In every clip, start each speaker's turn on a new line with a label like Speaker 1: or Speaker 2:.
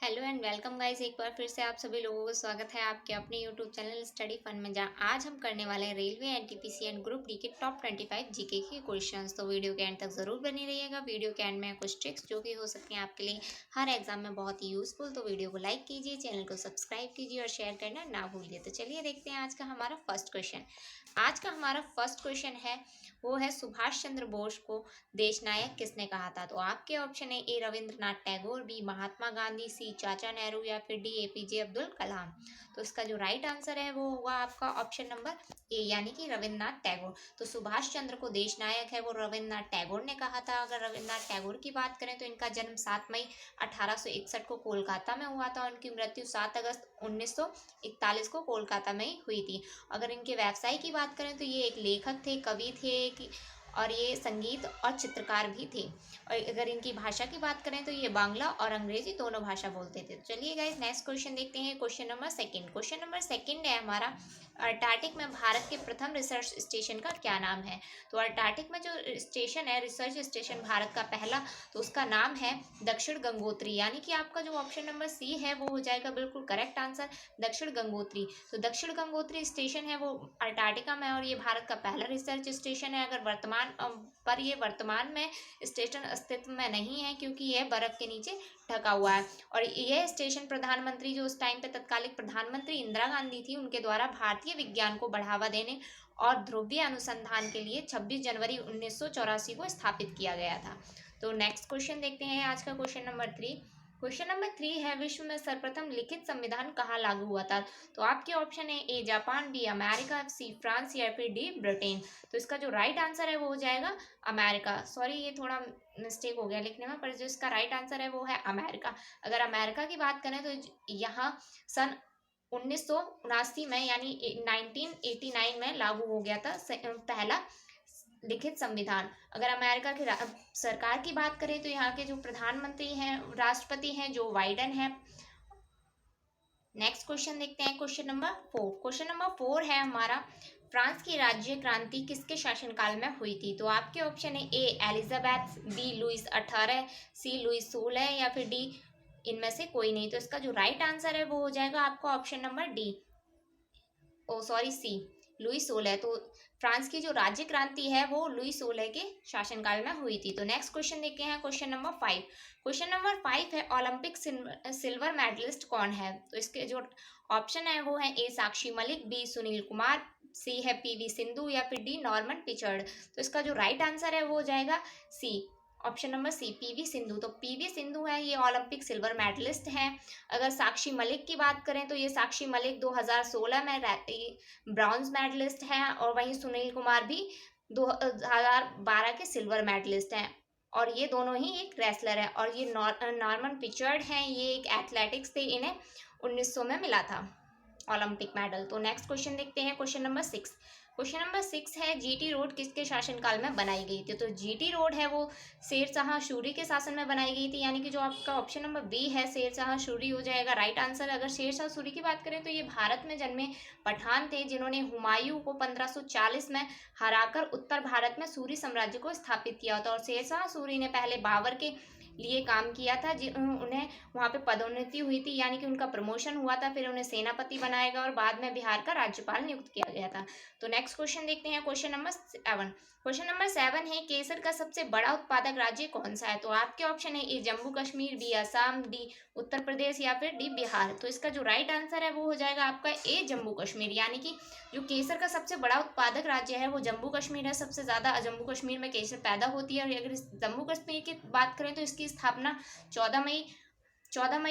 Speaker 1: Hello and welcome guys. एक बार फिर से आप सभी लोगों का स्वागत है आपके अपने यूट्यूब चैनल स्टडी फन में, जहां आज हम करने वाले हैं railway NTPC and group D के टॉप 25 जीके के क्वेश्चंस। तो वीडियो के एंड तक जरूर बने रहिएगा। वीडियो के एंड में कुछ ट्रिक्स जो कि हो सकती हैं आपके लिए हर एग्जाम में बहुत ही यूजफुल। तो वीडियो को लाइक कीजिए, चैनल को सब्सक्राइब कीजिए और शेयर करना ना भूलिए। तो चलिए देखते हैं आज का हमारा फर्स्ट क्वेश्चन। आज का हमारा फर्स्ट क्वेश्चन है वो है सुभाष चंद्र बोस को देश नायक किसने कहा था। तो आपके ऑप्शन है ए रविंद्रनाथ टैगोर, बी महात्मा गांधी, सी चाचा नेहरू या फिर डी एपीजे अब्दुल कलाम। तो इसका जो राइट आंसर है वो होगा आपका ऑप्शन नंबर ए यानी कि रविंद्रनाथ टैगोर। तो सुभाष चंद्र को देश नायक है वो रविंद्रनाथ टैगोर ने कहा था। अगर रविंद्रनाथ टैगोर की बात करें तो इनका जन्म 7 मई 1861 को कोलकाता में हुआ था। उनकी मृत्यु 7 अगस्त 1941 को कोलकाता में ही हुई थी। अगर इनके व्यवसाय की बात करें तो ये एक लेखक थे, कवि थे और ये संगीत और चित्रकार भी थे। और अगर इनकी भाषा की बात करें तो ये बांग्ला और अंग्रेजी दोनों भाषा बोलते थे। तो चलिए गाइस नेक्स्ट क्वेश्चन देखते हैं। Question number second. Question number second है हमारा अंटार्कटिक में भारत के प्रथम रिसर्च स्टेशन का क्या नाम है। तो अंटार्कटिक में जो स्टेशन है, रिसर्च स्टेशन भारत का पहला, तो उसका नाम है दक्षिण गंगोत्री। यानी कि आपका जो ऑप्शन नंबर सी है वो हो जाएगा बिल्कुल करेक्ट आंसर, दक्षिण गंगोत्री। तो दक्षिण गंगोत्री स्टेशन है वो अंटार्कटिका में और ये भारत का पहला रिसर्च स्टेशन है। अगर पर ये वर्तमान में स्टेशन अस्तित्व में नहीं है क्योंकि यह बर्फ के नीचे ढका हुआ है। और यह स्टेशन प्रधानमंत्री जो उस टाइम पे तत्कालिक प्रधानमंत्री इंदिरा गांधी थी उनके द्वारा भारतीय विज्ञान को बढ़ावा देने और ध्रुवीय अनुसंधान के लिए 26 जनवरी 1984 को स्थापित किया गया था। तो नेक्स्ट क्वेश्चन देखते हैं आज का क्वेश्चन नंबर 3। क्वेश्चन नंबर 3 है विश्व में सर्वप्रथम लिखित संविधान कहाँ लागू हुआ था। तो आपके ऑप्शन है A Japan, B America, C France या फिर डी ब्रिटेन। तो इसका जो राइट आंसर है वो हो जाएगा अमेरिका। सॉरी ये थोड़ा मिस्टेक हो गया लिखने में, पर जो इसका राइट आंसर है वो है अमेरिका। अगर अमेरिका की बात करें तो यहाँ सन 1979 में यानी 1989 में लागू हो गया था पहला लिखित संविधान। अगर अमेरिका की सरकार की बात करें तो यहाँ के जो प्रधानमंत्री हैं, राष्ट्रपति हैं, जो बाइडेन है। नेक्स्ट क्वेश्चन देखते हैं। Question number 4। क्वेश्चन नंबर 4 है हमारा फ्रांस की राज्य क्रांति किसके शासनकाल में हुई थी। तो आपके ऑप्शन है ए एलिजाबेथ, बी लुइस 18, सी लुइस 16 या फिर डी इनमें से कोई नहीं। तो इसका जो राइट आंसर है वो हो जाएगा आपका ऑप्शन नंबर डी, ओ सॉरी सी, लुई 16। तो फ्रांस की जो राज्य क्रांति है वो लुई 16 के शासनकाल में हुई थी। तो नेक्स्ट क्वेश्चन देखते हैं। Question number 5। क्वेश्चन नंबर 5 है ओलंपिक सिल्वर मेडलिस्ट कौन है। तो इसके जो ऑप्शन है वो है ए साक्षी मलिक, बी सुनील कुमार, सी है पीवी सिंधु या फिर डी नॉर्मन पिचर्ड। तो इसका जो राइट आंसर है वो हो जाएगा C, option number C, PV Sindhu. तो पीवी सिंधु है ये ओलंपिक सिल्वर मेडलिस्ट हैं। अगर साक्षी मलिक की बात करें तो ये साक्षी मलिक 2016 में ब्रॉन्ज मेडलिस्ट हैं और वहीं सुनील कुमार भी 2012 के सिल्वर मेडलिस्ट हैं। और ये दोनों ही एक रेसलर है। और ये नॉर्मन पिचर्ड हैं, ये एक एथलेटिक्स थे, इन्हें 1900 में मिला था ओलंपिक मेडल। तो नेक्स्ट क्वेश्चन देखते हैं। Question number 6। क्वेश्चन नंबर 6 है जीटी रोड किसके शासनकाल में बनाई गई थी। तो जीटी रोड है वो शेर शाह सूरी के शासन में बनाई गई थी। यानी कि जो आपका ऑप्शन नंबर बी है शेर शाह सूरी हो जाएगा राइट आंसर। अगर शेर शाह सूरी की बात करें तो ये भारत में जन्मे पठान थे जिन्होंने हुमायूं को 1540 में हराकर उत्तर भारत में सूरी साम्राज्य को स्थापित किया था। और शेर शाह सूरी ने पहले बाबर के लिए काम किया था, उन्हें वहाँ पे पदोन्नति हुई थी, यानी कि उनका प्रमोशन हुआ था, फिर उन्हें सेनापति बनाया गया और बाद में बिहार का राज्यपाल नियुक्त किया गया था। तो नेक्स्ट क्वेश्चन देखते हैं। Question number 7। क्वेश्चन नंबर 7 है केसर का सबसे बड़ा उत्पादक राज्य कौन सा है। तो आपके ऑप्शन है ए जम्मू कश्मीर, बी असम, डी उत्तर प्रदेश या फिर डी बिहार। तो इसका जो राइट आंसर है वो हो जाएगा आपका ए जम्मू कश्मीर। यानी कि जो केसर का सबसे बड़ा उत्पादक राज्य है वो जम्मू कश्मीर है। सबसे ज़्यादा जम्मू कश्मीर में केसर पैदा होती है। और अगर जम्मू कश्मीर की बात करें तो इसकी स्थापना 14 मई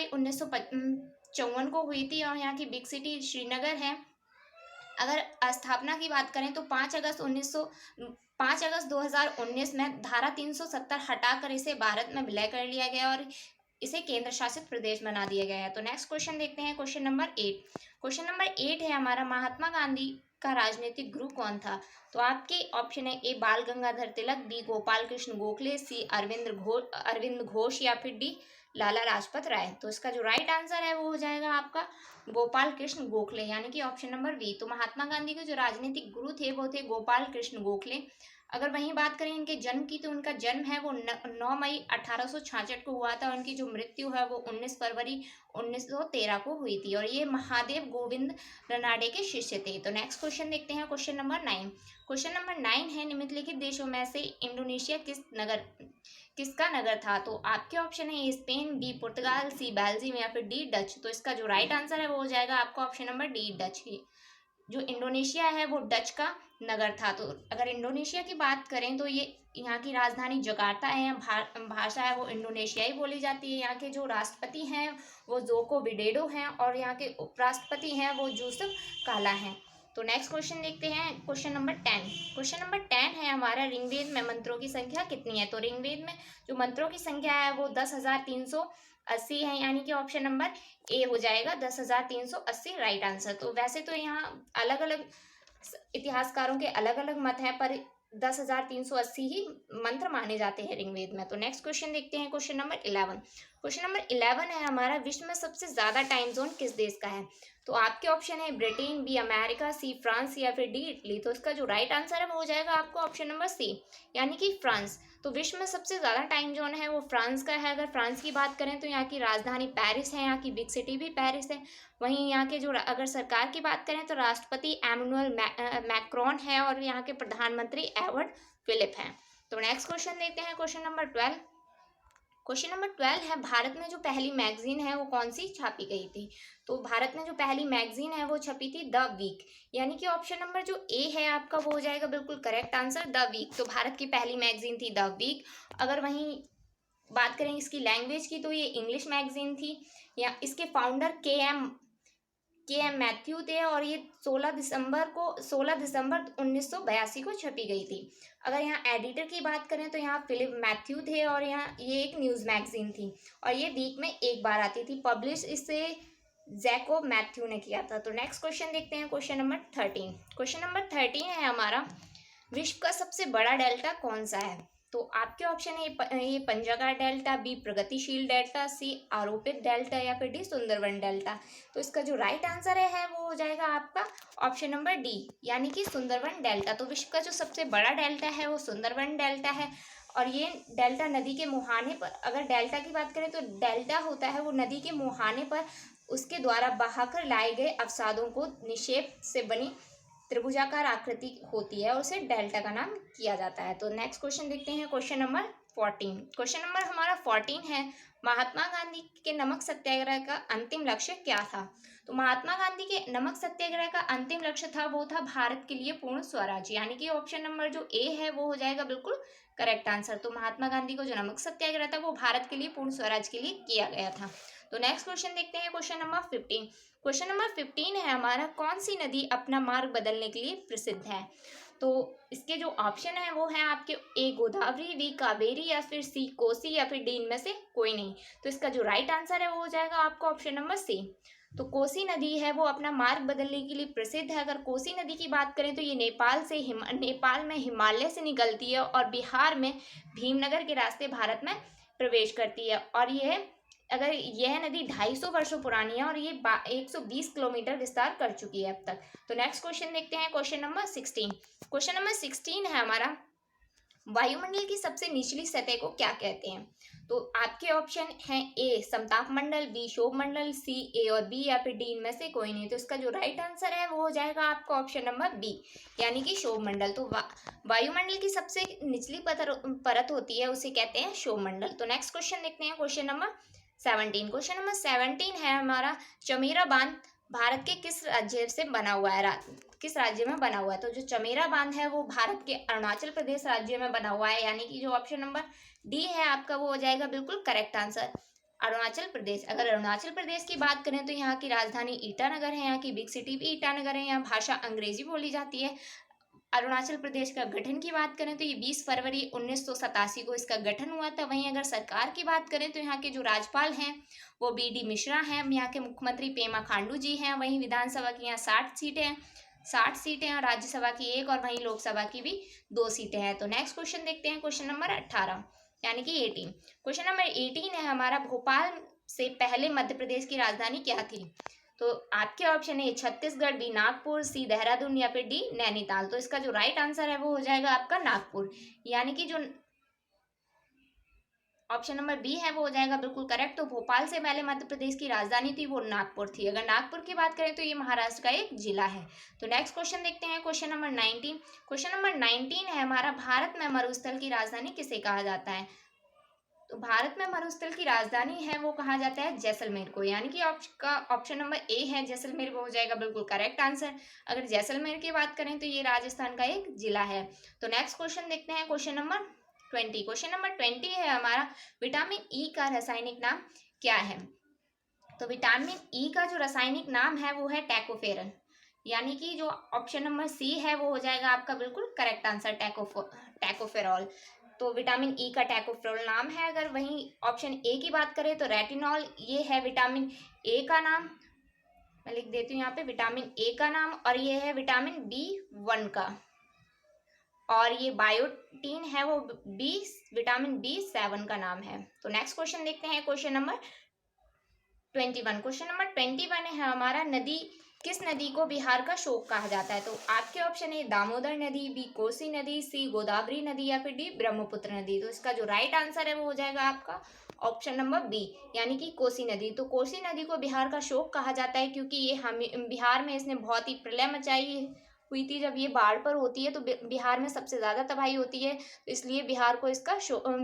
Speaker 1: 1954 को हुई थी और यहाँ की बिग सिटी श्रीनगर है। अगर स्थापना की बात करें तो 5 अगस्त 2019 में धारा 370 हटाकर इसे भारत में विलय कर लिया गया और इसे केंद्र शासित प्रदेश बना दिया गया है। तो नेक्स्ट क्वेश्चन देखते हैं। Question number 8। क्वेश्चन नंबर 8 है हमारा महात्मा गांधी का राजनीतिक गुरु कौन था। तो आपके ऑप्शन है ए बाल गंगाधर तिलक, बी गोपाल कृष्ण गोखले, सी अरविंद घोष या फिर डी लाला लाजपत राय। तो इसका जो राइट आंसर है वो हो जाएगा आपका गोपाल कृष्ण गोखले, यानी कि ऑप्शन नंबर बी। तो महात्मा गांधी के जो राजनीतिक गुरु थे वो थे गोपाल कृष्ण गोखले। अगर वहीं बात करें इनके जन्म की, तो उनका जन्म है वो 9 मई 1866 को हुआ था। उनकी जो मृत्यु है वो 19 फरवरी 1913 को हुई थी, और ये महादेव गोविंद रनाडे के शिष्य थे। तो नेक्स्ट क्वेश्चन देखते हैं, क्वेश्चन नंबर 9। क्वेश्चन नंबर 9 है, निम्नलिखित देशों में से इंडोनेशिया किसका नगर था? तो आपके ऑप्शन है, स्पेन, बी पुर्तगाल, सी बेल्जियम या फिर डी डच। तो इसका जो राइट आंसर है वो हो जाएगा आपका ऑप्शन नंबर डी डच ही। जो इंडोनेशिया है वो डच का नगर था। तो अगर इंडोनेशिया की बात करें तो ये यहाँ की राजधानी जकार्ता है। भाषा है वो इंडोनेशियाई बोली जाती है। यहाँ के जो राष्ट्रपति हैं वो जोको विडोडो हैं, और यहाँ के उपराष्ट्रपति हैं वो यूसुफ काला हैं। तो नेक्स्ट क्वेश्चन देखते हैं, क्वेश्चन नंबर 10। क्वेश्चन नंबर 10 है हमारा, ऋग्वेद में मंत्रों की संख्या कितनी है? तो ऋग्वेद में जो मंत्रों की संख्या है वो 10,380 है, यानी कि ऑप्शन नंबर ए हो जाएगा 10,380 राइट आंसर। तो वैसे तो यहाँ अलग अलग इतिहासकारों के अलग अलग मत हैं, पर 10,380 ही मंत्र माने जाते हैं ऋग्वेद में। तो नेक्स्ट क्वेश्चन देखते हैं, क्वेश्चन नंबर 11। क्वेश्चन नंबर 11 है हमारा, विश्व में सबसे ज्यादा टाइम जोन किस देश का है? तो आपके ऑप्शन है Britain, B America, C France या फिर डी इटली। तो इसका जो राइट आंसर है वो हो जाएगा आपको ऑप्शन नंबर सी, यानी कि फ्रांस। तो विश्व में सबसे ज़्यादा टाइम जोन है वो फ्रांस का है। अगर फ्रांस की बात करें तो यहाँ की राजधानी पेरिस है, यहाँ की बिग सिटी भी पेरिस है। वहीं यहाँ के जो अगर सरकार की बात करें तो राष्ट्रपति एमैनुअल मैक्रोन है, और यहाँ के प्रधानमंत्री एडवर्ड फिलिप हैं। तो नेक्स्ट क्वेश्चन देखते हैं, क्वेश्चन नंबर 12। क्वेश्चन नंबर 12 है, भारत में जो पहली मैगजीन है वो कौन सी छापी गई थी? तो भारत में जो पहली मैगजीन है वो छपी थी द वीक, यानी कि ऑप्शन नंबर जो ए है आपका वो हो जाएगा बिल्कुल करेक्ट आंसर, द वीक। तो भारत की पहली मैगजीन थी द वीक। अगर वहीं बात करें इसकी लैंग्वेज की, तो ये इंग्लिश मैगजीन थी। या इसके फाउंडर के एम मैथ्यू थे, और ये 16 दिसंबर 1982 को छपी गई थी। अगर यहाँ एडिटर की बात करें तो यहाँ फिलिप मैथ्यू थे, और यहाँ ये एक न्यूज़ मैगजीन थी, और ये वीक में एक बार आती थी। पब्लिश इसे जैकोब मैथ्यू ने किया था। तो नेक्स्ट क्वेश्चन देखते हैं, क्वेश्चन नंबर 13। क्वेश्चन नंबर 13 है हमारा, विश्व का सबसे बड़ा डेल्टा कौन सा है? तो आपके ऑप्शन है ये पंजागर डेल्टा, बी प्रगतिशील डेल्टा, सी आरोपित डेल्टा या फिर डी सुंदरवन डेल्टा। तो इसका जो राइट आंसर है वो हो जाएगा आपका ऑप्शन नंबर डी, यानी कि सुंदरवन डेल्टा। तो विश्व का जो सबसे बड़ा डेल्टा है वो सुंदरवन डेल्टा है, और ये डेल्टा नदी के मुहाने पर, अगर डेल्टा की बात करें तो डेल्टा होता है वो नदी के मुहाने पर उसके द्वारा बहाकर लाए गए अवसादों को निक्षेप से बनी त्रिभुजाकार आकृति होती है, और उसे डेल्टा का नाम किया जाता है। तो नेक्स्ट क्वेश्चन देखते हैं, क्वेश्चन नंबर 14। क्वेश्चन नंबर हमारा 14 है, महात्मा गांधी के नमक सत्याग्रह का अंतिम लक्ष्य क्या था? तो महात्मा गांधी के नमक सत्याग्रह का अंतिम लक्ष्य था वो था भारत के लिए पूर्ण स्वराज, यानी कि ऑप्शन नंबर जो ए है वो हो जाएगा बिल्कुल करेक्ट आंसर। तो महात्मा गांधी को जो नमक सत्याग्रह था वो भारत के लिए पूर्ण स्वराज के लिए किया गया था। तो नेक्स्ट क्वेश्चन देखते हैं, क्वेश्चन नंबर 15। क्वेश्चन नंबर 15 है हमारा, कौन सी नदी अपना मार्ग बदलने के लिए प्रसिद्ध है? तो इसके जो ऑप्शन है वो है आपके ए गोदावरी, बी कावेरी या फिर सी कोसी या फिर डी इनमें से कोई नहीं। तो इसका जो राइट आंसर है वो हो जाएगा आपका ऑप्शन नंबर सी। तो कोसी नदी है वो अपना मार्ग बदलने के लिए प्रसिद्ध है। अगर कोसी नदी की बात करें तो ये नेपाल में हिमालय से निकलती है, और बिहार में भीमनगर के रास्ते भारत में प्रवेश करती है। और यह नदी 250 वर्षों पुरानी है, और ये 120 किलोमीटर विस्तार कर चुकी है अब तक। तो नेक्स्ट क्वेश्चन देखते हैं, क्वेश्चन नंबर 16। क्वेश्चन नंबर 16 है हमारा, वायुमंडल की सबसे निचली सतह को क्या कहते हैं? तो आपके ऑप्शन हैं ए समताप मंडल, बी क्षोभ मंडल, सी ए और बी या फिर डी इनमें से कोई नहीं। तो इसका जो राइट आंसर है वो हो जाएगा आपका ऑप्शन नंबर बी, यानी कि क्षोभ मंडल। तो वायुमंडल की सबसे निचली परत होती है उसे कहते हैं क्षोभ मंडल। तो नेक्स्ट क्वेश्चन देखते हैं, क्वेश्चन नंबर 17। क्वेश्चन नंबर 17 है हमारा, चमेरा बांध भारत के किस राज्य से बना हुआ है? किस राज्य में बना हुआ है? तो जो चमेरा बांध है वो भारत के अरुणाचल प्रदेश राज्य में बना हुआ है, यानी कि जो ऑप्शन नंबर डी है आपका वो हो जाएगा बिल्कुल करेक्ट आंसर, अरुणाचल प्रदेश। अगर अरुणाचल प्रदेश की बात करें तो यहाँ की राजधानी ईटानगर है, यहाँ की बिग सिटी भी ईटानगर है, यहाँ भाषा अंग्रेजी बोली जाती है। अरुणाचल प्रदेश का गठन की बात करें तो ये 20 फरवरी 1987 को इसका गठन हुआ था। वहीं अगर सरकार की बात करें तो यहाँ के जो राज्यपाल हैं वो बी.डी. मिश्रा हैं, यहाँ के मुख्यमंत्री पेमा खांडू जी हैं। वहीं विधानसभा की यहाँ 60 सीटें हैं, राज्यसभा की 1 और वहीं लोकसभा की भी 2 सीटें हैं। तो नेक्स्ट क्वेश्चन देखते हैं, क्वेश्चन नंबर 18 यानी कि 18। क्वेश्चन नंबर 18 है हमारा, भोपाल से पहले मध्य प्रदेश की राजधानी क्या थी? तो आपके ऑप्शन है छत्तीसगढ़, बी नागपुर, सी देहरादून या फिर डी नैनीताल। तो इसका जो राइट आंसर है वो हो जाएगा आपका नागपुर, यानी कि जो ऑप्शन नंबर बी है वो हो जाएगा बिल्कुल करेक्ट। तो भोपाल से पहले मध्य प्रदेश की राजधानी थी वो नागपुर थी। अगर नागपुर की बात करें तो ये महाराष्ट्र का एक जिला है। तो नेक्स्ट क्वेश्चन देखते हैं, क्वेश्चन नंबर 19। क्वेश्चन नंबर 19 है हमारा, भारत में मरुस्थल की राजधानी किसे कहा जाता है? तो भारत में मरुस्थल की राजधानी है वो कहा जाता है जैसलमेर को, यानी कि ऑप्शन नंबर ए है जैसलमेर, वो हो जाएगा बिल्कुल करेक्ट आंसर। अगर जैसलमेर की बात करें तो ये राजस्थान का एक जिला है। तो नेक्स्ट क्वेश्चन देखते हैं, क्वेश्चन नंबर 20। क्वेश्चन नंबर 20 है हमारा, विटामिन ई का रासायनिक नाम क्या है? तो विटामिन ई का जो रासायनिक नाम है वो है टैकोफेरल, यानी कि जो ऑप्शन नंबर सी है वो हो जाएगा आपका बिल्कुल करेक्ट आंसर, टैकोफेरॉल। तो विटामिन ई का टैकोफेरॉल नाम है। अगर वहीं ऑप्शन ए की बात करें तो रेटिनॉल, ये है विटामिन ए का नाम। मैं लिख देती हूँ यहाँ पे विटामिन ए का नाम, और ये है विटामिन B1 का, और ये बायोटीन है वो विटामिन B7 का नाम है। तो नेक्स्ट क्वेश्चन देखते हैं, क्वेश्चन नंबर 21। क्वेश्चन नंबर 21 है हमारा, नदी, किस नदी को बिहार का शोक कहा जाता है? तो आपके ऑप्शन है दामोदर नदी, बी कोसी नदी, सी गोदावरी नदी या फिर डी ब्रह्मपुत्र नदी। तो इसका जो राइट आंसर है वो हो जाएगा आपका ऑप्शन नंबर बी, यानी कि कोसी नदी। तो कोसी नदी को बिहार का शोक कहा जाता है क्योंकि ये हम बिहार में इसने बहुत ही प्रलय मचाई हुई थी। जब ये बाढ़ पर होती है तो बिहार में सबसे ज़्यादा तबाही होती है, तो इसलिए बिहार को इसका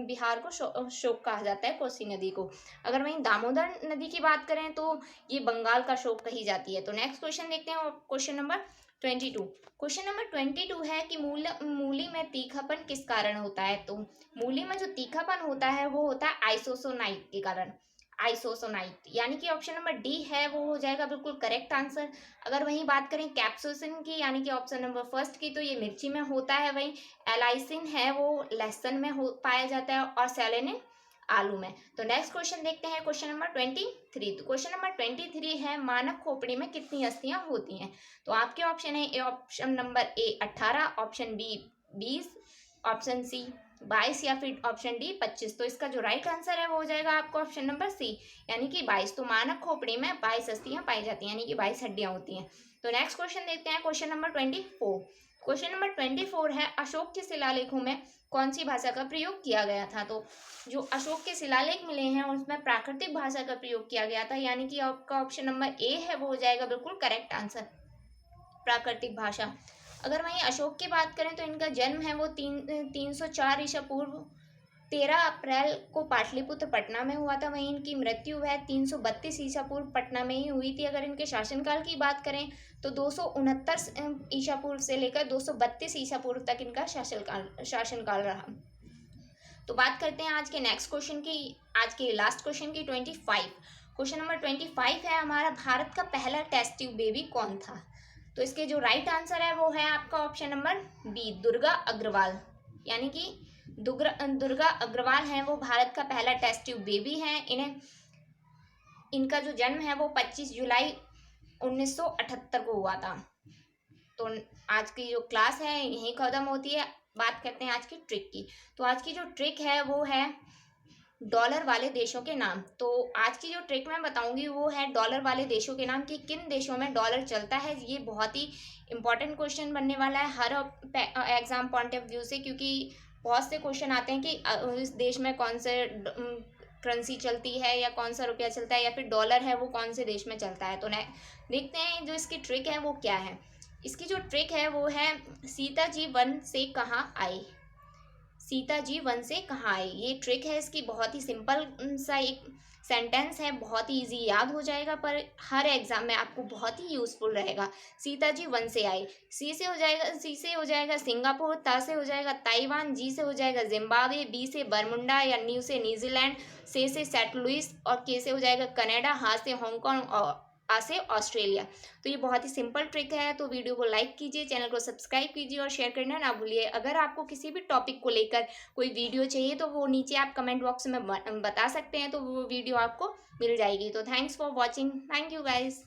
Speaker 1: बिहार को शोक कहा जाता है, कोसी नदी को। अगर वहीं दामोदर नदी की बात करें तो ये बंगाल का शोक कही जाती है। तो नेक्स्ट क्वेश्चन देखते हैं, क्वेश्चन नंबर 22। क्वेश्चन नंबर 22 है कि मूली में तीखापन किस कारण होता है? तो मूली में जो तीखापन होता है वो होता है आइसोसोनाइट के कारण, आइसोसोनाइट, यानी कि ऑप्शन नंबर डी है वो हो जाएगा बिल्कुल करेक्ट आंसर। अगर वहीं बात करें कैप्सोसिन की, यानी कि ऑप्शन नंबर फर्स्ट की, तो ये मिर्ची में होता है। वहीं एलाइसिन है वो लहसुन में पाया जाता है, और सेलेनिन आलू में। तो नेक्स्ट क्वेश्चन देखते हैं, क्वेश्चन नंबर 23। तो क्वेश्चन नंबर 23 है, मानव खोपड़ी में कितनी अस्थियां होती हैं? तो आपके ऑप्शन है option number A 18, option B 20, option C 22 या फिर ऑप्शन डी 25। तो इसका जो राइट आंसर है वो हो जाएगा आपका ऑप्शन नंबर सी, यानी कि 22। तो मानव खोपड़ी में 22 अस्थियां पाई जाती हैं, यानी कि 22 हड्डियां होती हैं। तो नेक्स्ट क्वेश्चन देखते हैं, क्वेश्चन नंबर 24। क्वेश्चन नंबर 24 है, अशोक के शिलालेखों में कौन सी भाषा का प्रयोग किया गया था? तो जो अशोक के शिलालेख मिले हैं उसमें प्राकृतिक भाषा का प्रयोग किया गया था, यानी कि आपका ऑप्शन नंबर ए है वो हो जाएगा बिल्कुल करेक्ट आंसर, प्राकृतिक भाषा। अगर वहीं अशोक की बात करें तो इनका जन्म है वो 304 ईसा पूर्व 13 अप्रैल को पाटलिपुत्र पटना में हुआ था। वहीं इनकी मृत्यु है 332 ईसा पूर्व पटना में ही हुई थी। अगर इनके शासनकाल की बात करें तो 269 ईसा पूर्व से लेकर 232 ईसा पूर्व तक इनका शासनकाल रहा। तो बात करते हैं आज के नेक्स्ट क्वेश्चन की, आज के लास्ट क्वेश्चन की 25। क्वेश्चन नंबर 25 है हमारा, भारत का पहला टेस्ट ट्यूब बेबी कौन था? तो इसके जो राइट आंसर है वो है आपका option number B, Durga Agrawal, यानी कि दुर्गा अग्रवाल हैं वो भारत का पहला टेस्ट ट्यूब बेबी हैं। इनका जो जन्म है वो 25 जुलाई 1978 को हुआ था। तो आज की जो क्लास है यहीं खत्म होती है। बात करते हैं आज की ट्रिक की। तो आज की जो ट्रिक है वो है डॉलर वाले देशों के नाम। तो आज की जो ट्रिक मैं बताऊंगी वो है डॉलर वाले देशों के नाम, कि किन देशों में डॉलर चलता है। ये बहुत ही इंपॉर्टेंट क्वेश्चन बनने वाला है हर एग्जाम पॉइंट ऑफ व्यू से, क्योंकि बहुत से क्वेश्चन आते हैं कि इस देश में कौन से करेंसी चलती है या कौन सा रुपया चलता है या फिर डॉलर है वो कौन से देश में चलता है। तो देखते हैं जो इसकी ट्रिक है वो क्या है। इसकी जो ट्रिक है वो है, सीता जी वन से कहाँ आई? सीता जी वन से कहाँ आई, ये ट्रिक है इसकी। बहुत ही सिंपल सा एक सेंटेंस है, बहुत ही इजी याद हो जाएगा, पर हर एग्जाम में आपको बहुत ही यूजफुल रहेगा। सीता जी वन से आई, सी से हो जाएगा सिंगापुर, ता से हो जाएगा ताइवान, जी से हो जाएगा जिम्बाब्वे, बी से बरमुंडा या न्यू से न्यूजीलैंड, से सेंट लुइस, और के से हो जाएगा कनाडा, हाँ से हांगकांग, और आ से ऑस्ट्रेलिया। तो ये बहुत ही सिंपल ट्रिक है। तो वीडियो को लाइक कीजिए, चैनल को सब्सक्राइब कीजिए और शेयर करना ना भूलिए। अगर आपको किसी भी टॉपिक को लेकर कोई वीडियो चाहिए तो वो नीचे आप कमेंट बॉक्स में बता सकते हैं, तो वो वीडियो आपको मिल जाएगी। तो thanks for watching, thank you guys.